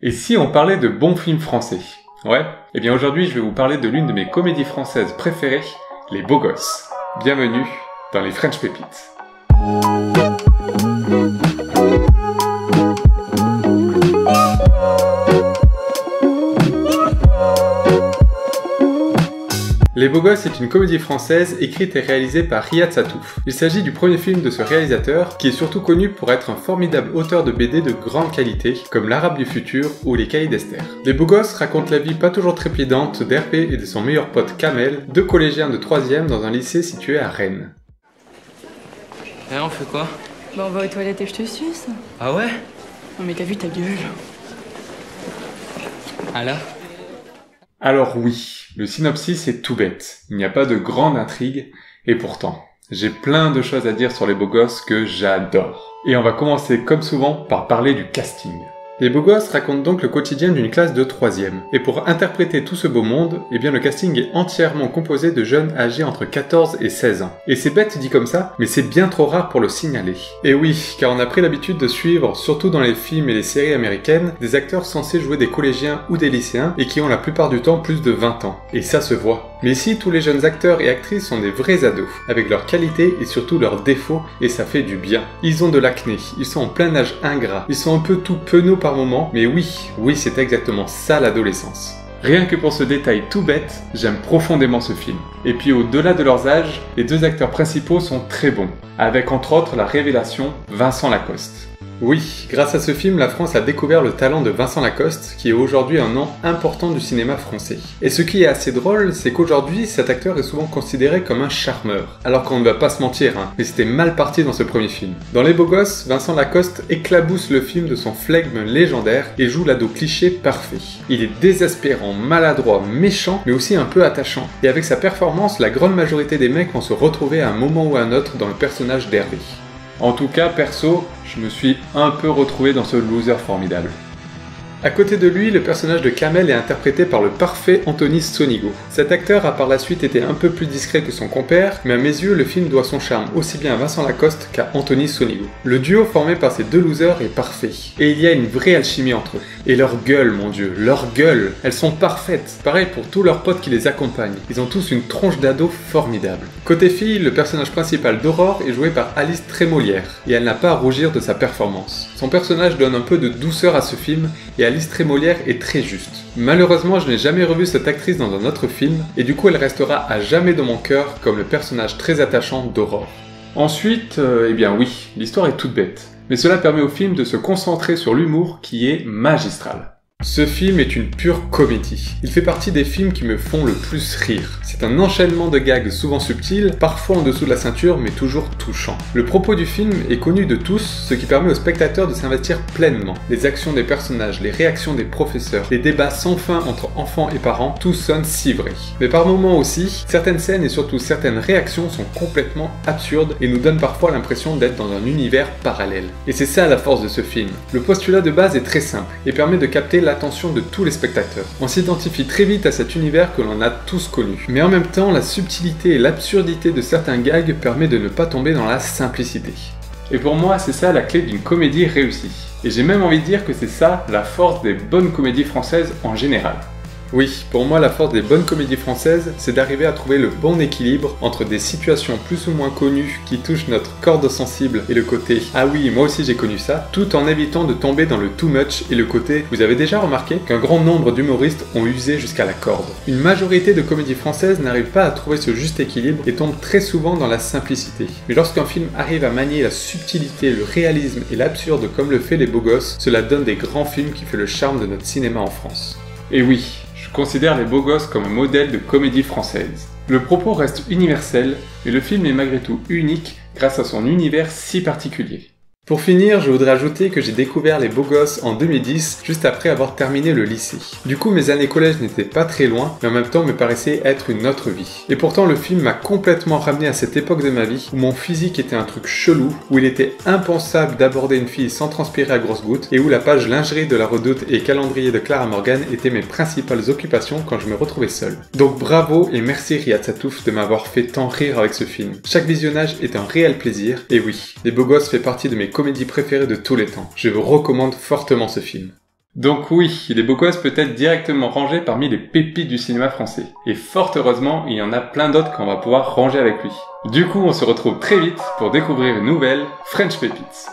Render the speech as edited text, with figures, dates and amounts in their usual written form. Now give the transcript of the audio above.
Et si on parlait de bons films français? Ouais, eh bien aujourd'hui je vais vous parler de l'une de mes comédies françaises préférées, Les Beaux Gosses. Bienvenue dans les French Pépites. Les Beaux Gosses est une comédie française écrite et réalisée par Riyad Sattouf. Il s'agit du premier film de ce réalisateur, qui est surtout connu pour être un formidable auteur de BD de grande qualité, comme L'Arabe du futur ou Les Cahiers d'Esther. Les Beaux Gosses racontent la vie pas toujours trépidante d'Hervé et de son meilleur pote Kamel, deux collégiens de 3e dans un lycée situé à Rennes. Et on fait quoi? Bah on va aux toilettes et je te suce. Ah ouais? Non mais t'as vu ta gueule? Alors oui, le synopsis est tout bête. Il n'y a pas de grande intrigue, et pourtant, j'ai plein de choses à dire sur Les Beaux Gosses que j'adore. Et on va commencer comme souvent par parler du casting. Les Beaux Gosses racontent donc le quotidien d'une classe de 3e. Et pour interpréter tout ce beau monde, eh bien le casting est entièrement composé de jeunes âgés entre 14 et 16 ans. Et c'est bête dit comme ça, mais c'est bien trop rare pour le signaler. Et oui, car on a pris l'habitude de suivre, surtout dans les films et les séries américaines, des acteurs censés jouer des collégiens ou des lycéens et qui ont la plupart du temps plus de 20 ans. Et ça se voit. Mais ici, tous les jeunes acteurs et actrices sont des vrais ados, avec leurs qualités et surtout leurs défauts, et ça fait du bien. Ils ont de l'acné, ils sont en plein âge ingrat, ils sont un peu tout penauds par moments, mais oui, c'est exactement ça l'adolescence. Rien que pour ce détail tout bête, j'aime profondément ce film. Et puis au-delà de leurs âges, les deux acteurs principaux sont très bons, avec entre autres la révélation Vincent Lacoste. Oui, grâce à ce film, la France a découvert le talent de Vincent Lacoste, qui est aujourd'hui un nom important du cinéma français. Et ce qui est assez drôle, c'est qu'aujourd'hui, cet acteur est souvent considéré comme un charmeur. Alors qu'on ne va pas se mentir, mais c'était mal parti dans ce premier film. Dans Les Beaux Gosses, Vincent Lacoste éclabousse le film de son flegme légendaire et joue l'ado cliché parfait. Il est désespérant, maladroit, méchant, mais aussi un peu attachant. Et avec sa performance, la grande majorité des mecs vont se retrouver à un moment ou à un autre dans le personnage d'Hervé. En tout cas, perso, je me suis un peu retrouvé dans ce loser formidable. À côté de lui, le personnage de Kamel est interprété par le parfait Anthony Sonigo. Cet acteur a par la suite été un peu plus discret que son compère, mais à mes yeux, le film doit son charme aussi bien à Vincent Lacoste qu'à Anthony Sonigo. Le duo formé par ces deux losers est parfait, et il y a une vraie alchimie entre eux. Et leur gueule, mon dieu, leur gueule, elles sont parfaites. Pareil pour tous leurs potes qui les accompagnent. Ils ont tous une tronche d'ado formidable. Côté fille, le personnage principal d'Aurore est joué par Alice Trémolière, et elle n'a pas à rougir de sa performance. Son personnage donne un peu de douceur à ce film, et Alice Trémolière est très juste. Malheureusement, je n'ai jamais revu cette actrice dans un autre film, et du coup elle restera à jamais dans mon cœur comme le personnage très attachant d'Aurore. Ensuite, eh bien oui, l'histoire est toute bête. Mais cela permet au film de se concentrer sur l'humour qui est magistral. Ce film est une pure comédie. Il fait partie des films qui me font le plus rire. C'est un enchaînement de gags souvent subtils, parfois en dessous de la ceinture, mais toujours touchant. Le propos du film est connu de tous, ce qui permet aux spectateurs de s'investir pleinement. Les actions des personnages, les réactions des professeurs, les débats sans fin entre enfants et parents, tout sonne si vrai. Mais par moments aussi, certaines scènes et surtout certaines réactions sont complètement absurdes et nous donnent parfois l'impression d'être dans un univers parallèle. Et c'est ça la force de ce film. Le postulat de base est très simple et permet de capter l'attention de tous les spectateurs. On s'identifie très vite à cet univers que l'on a tous connu. Mais en même temps, la subtilité et l'absurdité de certains gags permet de ne pas tomber dans la simplicité. Et pour moi, c'est ça la clé d'une comédie réussie. Et j'ai même envie de dire que c'est ça la force des bonnes comédies françaises en général. Oui, pour moi la force des bonnes comédies françaises, c'est d'arriver à trouver le bon équilibre entre des situations plus ou moins connues qui touchent notre corde sensible et le côté « Ah oui, moi aussi j'ai connu ça », tout en évitant de tomber dans le too much et le côté « Vous avez déjà remarqué qu'un grand nombre d'humoristes ont usé jusqu'à la corde ». Une majorité de comédies françaises n'arrivent pas à trouver ce juste équilibre et tombent très souvent dans la simplicité. Mais lorsqu'un film arrive à manier la subtilité, le réalisme et l'absurde comme le fait Les Beaux Gosses, cela donne des grands films qui fait le charme de notre cinéma en France. Et oui, je considère Les Beaux Gosses comme un modèle de comédie française. Le propos reste universel, mais le film est malgré tout unique grâce à son univers si particulier. Pour finir, je voudrais ajouter que j'ai découvert Les Beaux Gosses en 2010, juste après avoir terminé le lycée. Du coup, mes années collège n'étaient pas très loin, mais en même temps me paraissaient être une autre vie. Et pourtant, le film m'a complètement ramené à cette époque de ma vie, où mon physique était un truc chelou, où il était impensable d'aborder une fille sans transpirer à grosses gouttes, et où la page lingerie de la Redoute et calendrier de Clara Morgan étaient mes principales occupations quand je me retrouvais seul. Donc bravo et merci Riyad Sattouf de m'avoir fait tant rire avec ce film. Chaque visionnage est un réel plaisir, et oui, Les Beaux Gosses fait partie de mes comédies préférées de tous les temps. Je vous recommande fortement ce film. Donc oui, Les Beaux Gosses peut être directement rangé parmi les pépites du cinéma français. Et fort heureusement, il y en a plein d'autres qu'on va pouvoir ranger avec lui. Du coup, on se retrouve très vite pour découvrir une nouvelle French Pépites.